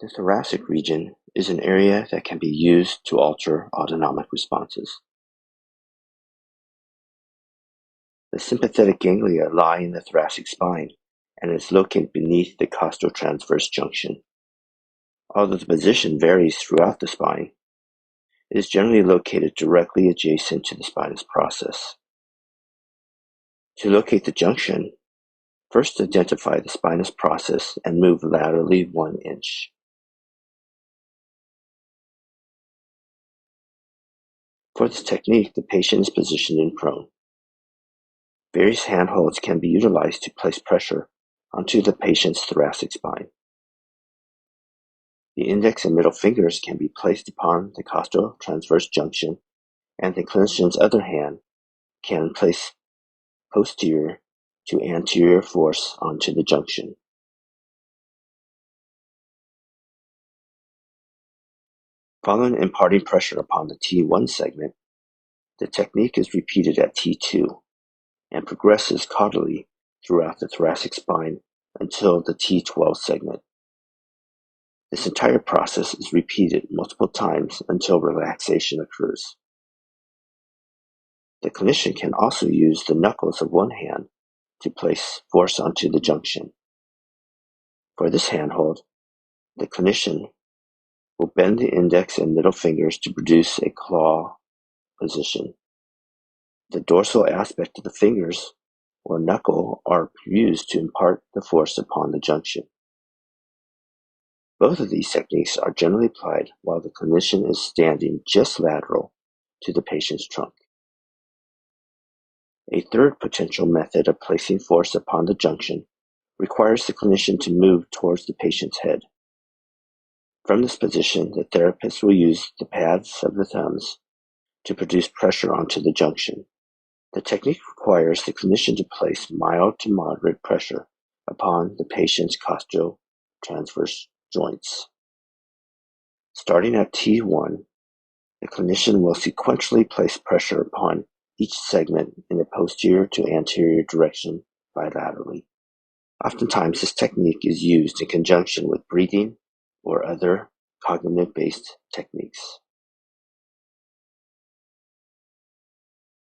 The thoracic region is an area that can be used to alter autonomic responses. The sympathetic ganglia lie in the thoracic spine and is located beneath the costotransverse junction. Although the position varies throughout the spine, it is generally located directly adjacent to the spinous process. To locate the junction, first identify the spinous process and move laterally 1 inch. For this technique, the patient is positioned in prone. Various handholds can be utilized to place pressure onto the patient's thoracic spine. The index and middle fingers can be placed upon the costotransverse junction, and the clinician's other hand can place posterior to anterior force onto the junction. Following imparting pressure upon the T1 segment, the technique is repeated at T2 and progresses caudally throughout the thoracic spine until the T12 segment. This entire process is repeated multiple times until relaxation occurs. The clinician can also use the knuckles of one hand to place force onto the junction. For this handhold, the clinician will bend the index and middle fingers to produce a claw position. The dorsal aspect of the fingers or knuckle are used to impart the force upon the junction. Both of these techniques are generally applied while the clinician is standing just lateral to the patient's trunk. A third potential method of placing force upon the junction requires the clinician to move towards the patient's head. From this position, the therapist will use the pads of the thumbs to produce pressure onto the junction. The technique requires the clinician to place mild to moderate pressure upon the patient's costotransverse joints. Starting at T1, the clinician will sequentially place pressure upon each segment in a posterior to anterior direction bilaterally. Oftentimes, this technique is used in conjunction with breathing or other cognitive-based techniques.